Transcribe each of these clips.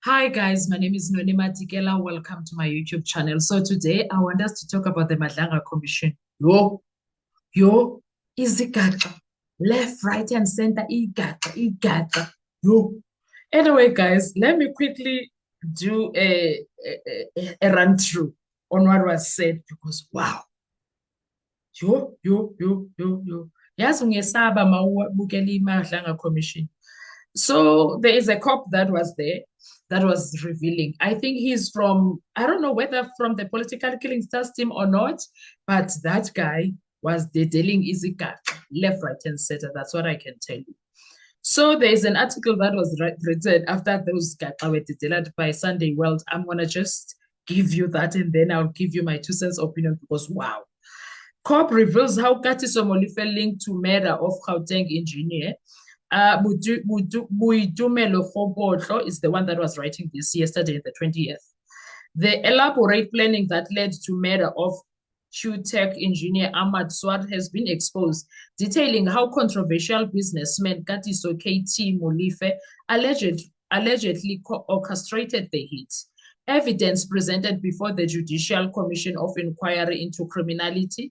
Hi guys, my name is Nonima Tikela. Welcome to my YouTube channel. So today I want us to talk about the Madlanga Commission. Yo, izigaxa. Left, right, and center, igaxa. Yo. Anyway, guys, let me quickly do a run through on what was said because wow. Yo. Yazi ungesaba mawubukela iMadlanga Commission. So there is a cop that was there that was revealing. I think he's from, I don't know whether from the political killing stars team or not, but that guy was dealing easy cut, left, right, and center. That's what I can tell you. So there is an article that was written after those guys were detailed by Sunday World. I'm going to just give you that and then I'll give you my 2 cents opinion because wow. COP reveals how Katiso Molife linked to murder of Gauteng engineer. Boitumelo Kgobotlo is the one that was writing this yesterday, the 20th. The elaborate planning that led to murder of QTech engineer Ahmad Swart has been exposed, detailing how controversial businessman Katiso KT Molife allegedly orchestrated the hit. Evidence presented before the Judicial Commission of Inquiry into Criminality,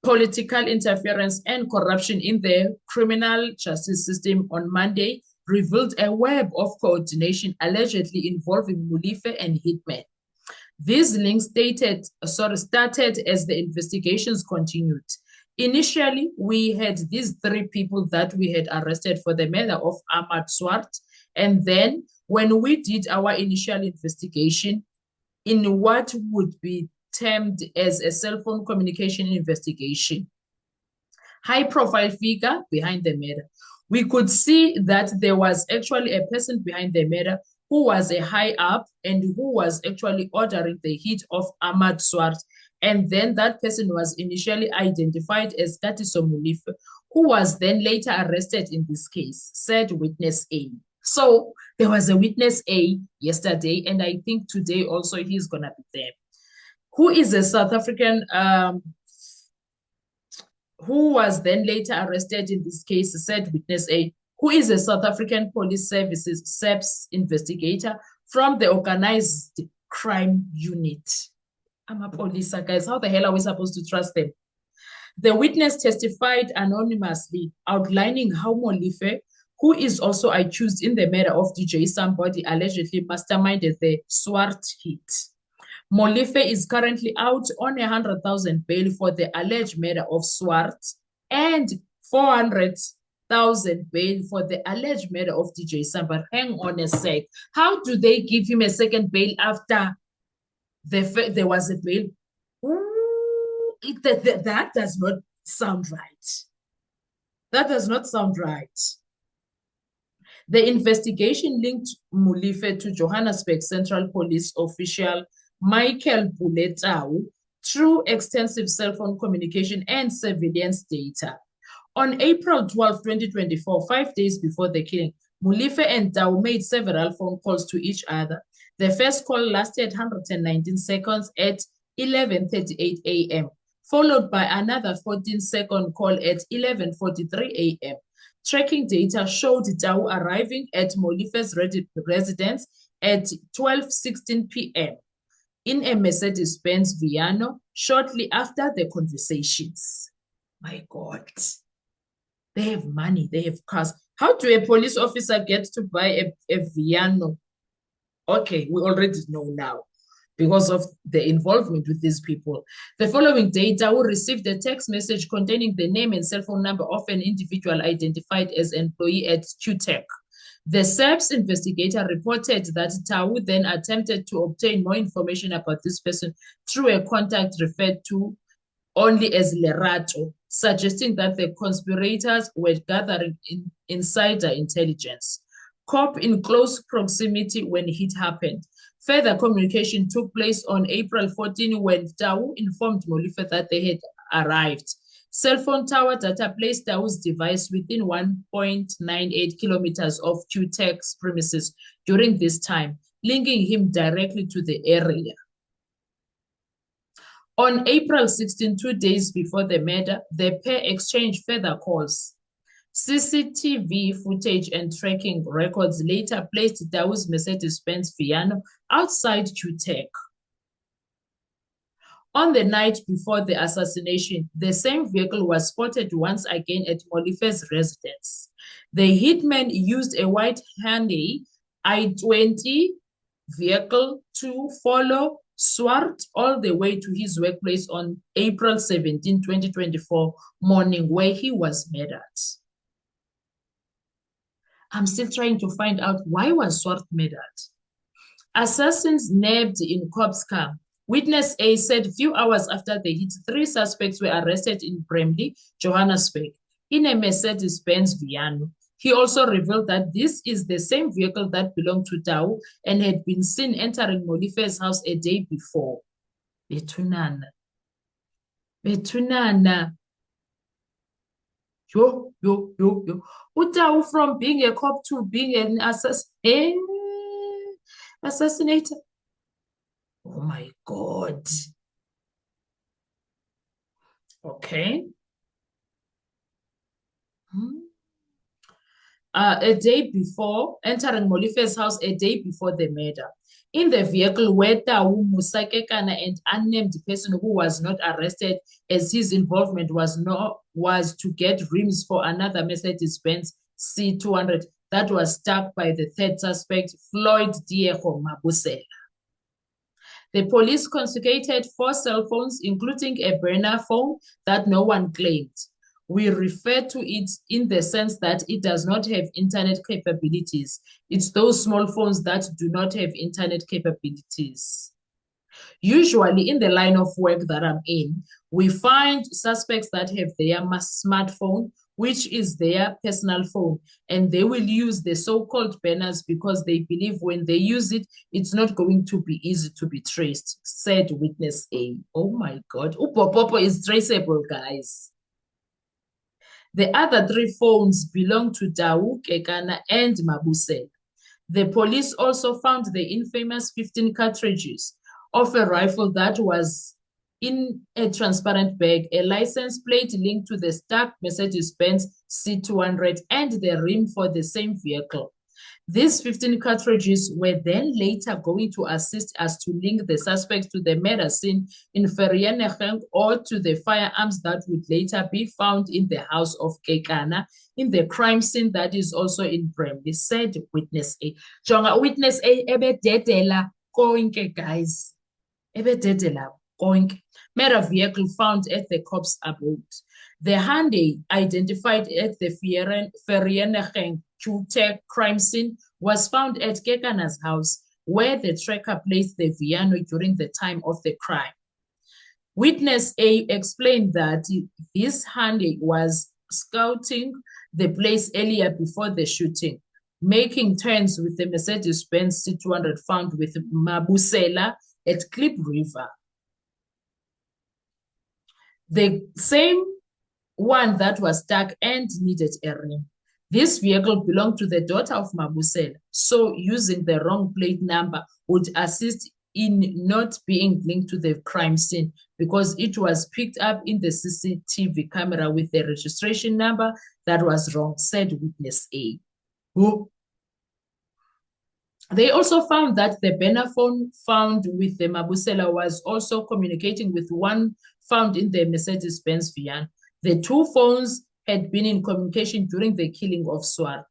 Political Interference and Corruption in the Criminal Justice System on Monday revealed a web of coordination allegedly involving Molife and hitmen. These links started as the investigations continued. Initially, we had these 3 people that we had arrested for the murder of Ahmad Swart. And then when we did our initial investigation in what would be termed as a cell phone communication investigation, high-profile figure behind the murder, we could see that there was actually a person behind the murder who was a high up and who was actually ordering the hit of Ahmad Swart. And then that person was initially identified as Katiso Molife, who was then later arrested in this case, said witness A. So there was a witness A yesterday, and I think today also he's going to be there, who is a South African, who was then later arrested in this case, said witness A, who is a South African Police Services SAPS investigator from the Organized Crime Unit. I'm a police, guys. How the hell are we supposed to trust them? The witness testified anonymously, outlining how Molife, who is also accused in the murder of DJ Somebody, allegedly masterminded the Swart hit. Molife is currently out on 100,000 bail for the alleged murder of Swart and 400,000 bail for the alleged murder of DJ Somebody. Hang on a sec. How do they give him a second bail after there was a bail? That does not sound right. That does not sound right. The investigation linked Molife to Johannesburg Central Police official Michael Buletau through extensive cell phone communication and surveillance data. On April 12, 2024, 5 days before the killing, Molife and Tau made several phone calls to each other. The first call lasted 119 seconds at 11:38 a.m., followed by another 14-second call at 11:43 a.m. Tracking data showed Tau arriving at Molife's residence at 12:16 p.m. in a Mercedes-Benz Viano shortly after the conversations. My God. They have money, they have cars. How do a police officer get to buy a Viano? Okay, we already know now because of the involvement with these people. The following day, Tau received a text message containing the name and cell phone number of an individual identified as employee at QTech. The SAPS investigator reported that Tau then attempted to obtain more information about this person through a contact referred to only as Lerato, suggesting that the conspirators were gathering insider intelligence. COP in close proximity when it happened. Further communication took place on April 14 when Tau informed Molife that they had arrived. Cell phone tower data placed Tau's device within 1.98 kilometers of QTech's premises during this time, linking him directly to the area. On April 16, 2 days before the murder, the pair exchanged further calls. CCTV footage and tracking records later placed Dawo's Mercedes-Benz Viano outside QTech. On the night before the assassination, the same vehicle was spotted once again at Molife's residence. The hitman used a white Hyundai i20 vehicle to follow Swart all the way to his workplace on April 17, 2024 morning, where he was murdered. I'm still trying to find out why was Swart murdered. Assassins nabbed in Cobb's car. Witness A said few hours after the hit, 3 suspects were arrested in Bramley, Johannesburg, in a Mercedes-Benz Viano. He also revealed that this is the same vehicle that belonged to Dawu and had been seen entering Molife's house a day before. Betunana. Yo. Dawu from being a cop to being an assassinator. Oh my God. Okay. A day before, entering Molife's house a day before the murder. In the vehicle where Dawu Musakekana and unnamed person who was not arrested as his involvement was to get rims for another Mercedes-Benz C200 that was stuck by the third suspect, Floyd Diego Mabusela. The police confiscated 4 cell phones, including a burner phone that no one claimed. We refer to it in the sense that it does not have internet capabilities. It's those small phones that do not have internet capabilities. Usually in the line of work that I'm in, we find suspects that have their smartphone, which is their personal phone, and they will use the so-called banners because they believe when they use it, it's not going to be easy to be traced, said witness A. Oh my God. Upopopo is traceable, guys. The other 3 phones belong to Dawu, Kekana, and Mabusela. The police also found the infamous 15 cartridges of a rifle that was in a transparent bag, a license plate linked to the stuck Mercedes-Benz C200 and the rim for the same vehicle. These 15 cartridges were then later going to assist us to link the suspects to the murder scene in Vereeniging or to the firearms that would later be found in the house of Kekana in the crime scene that is also in Bramley, said witness A. Jonga witness A ebededela konke, guys. Ebededela konke. Murder vehicle found at the cops' abode. The Hyundai identified at the Vereeniging QTech crime scene was found at Kekana's house, where the tracker placed the Viano during the time of the crime. Witness A explained that this Hyundai was scouting the place earlier before the shooting, making turns with the Mercedes-Benz C200 found with Mabusela at Klip River. The same one that was stuck and needed a rim. This vehicle belonged to the daughter of Mabusela, so using the wrong plate number would assist in not being linked to the crime scene because it was picked up in the CCTV camera with the registration number that was wrong, said witness A. Who? They also found that the burner phone found with the Mabusela was also communicating with one found in the Mercedes-Benz Viano. The 2 phones had been in communication during the killing of Swart.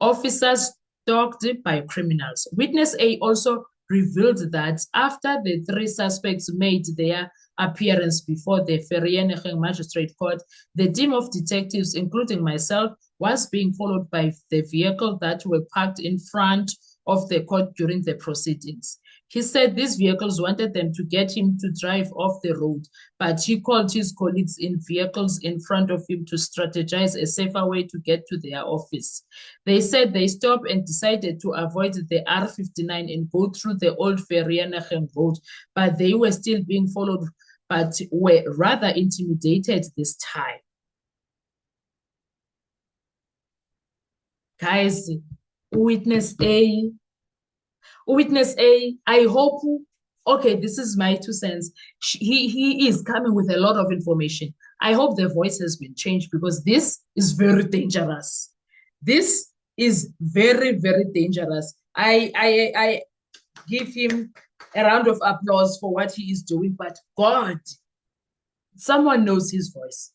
Officers stalked by criminals. Witness A also revealed that after the 3 suspects made their appearance before the Vereeniging Magistrate Court, the team of detectives, including myself, was being followed by the vehicle that were parked in front of the court during the proceedings. He said these vehicles wanted them to get him to drive off the road, but he called his colleagues in vehicles in front of him to strategize a safer way to get to their office. They said they stopped and decided to avoid the R59 and go through the old Vereeniging road, but they were still being followed, but were rather intimidated this time. Guys, witness A, I hope, okay, this is my 2 cents. He is coming with a lot of information. I hope their voice has been changed because this is very dangerous. This is very, very dangerous. I give him a round of applause for what he is doing, but God, someone knows his voice.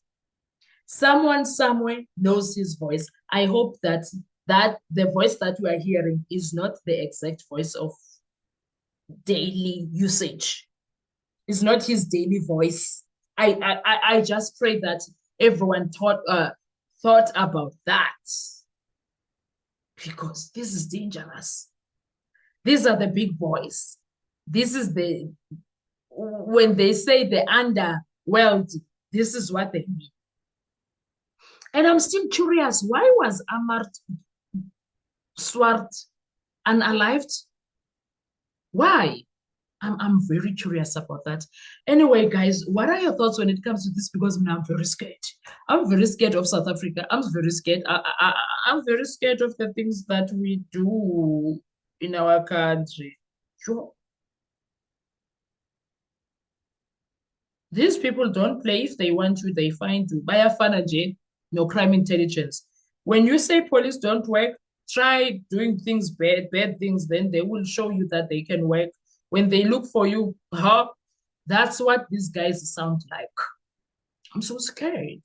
Someone somewhere knows his voice. I hope that the voice that we are hearing is not the exact voice of daily usage. It's not his daily voice. I just pray that everyone thought about that because this is dangerous. These are the big boys. This is when they say the underworld, this is what they mean. And I'm still curious, why was Amart Swart unalived? Why? I'm very curious about that. Anyway, guys, what are your thoughts when it comes to this? Because I'm very scared. I'm very scared of South Africa. I'm very scared. I'm very scared of the things that we do in our country. Sure. These people don't play. If they want to, they find you. Bayafana J, no crime intelligence. When you say police don't work, try doing things bad things, then they will show you that they can work. When they look for you, huh? That's what these guys sound like. I'm so scared.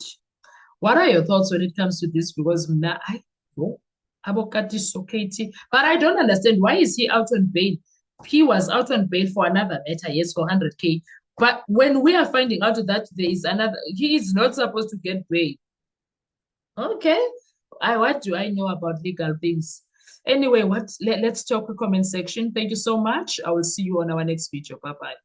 What are your thoughts when it comes to this? Because now I know Abokati Soketi, but I don't understand why is he out on bail? He was out on bail for another matter, yes, for 100K. But when we are finding out that there is another, he is not supposed to get bail. Okay. What do I know about legal things? Anyway, let's talk the comment section. Thank you so much. I will see you on our next video. Bye-bye.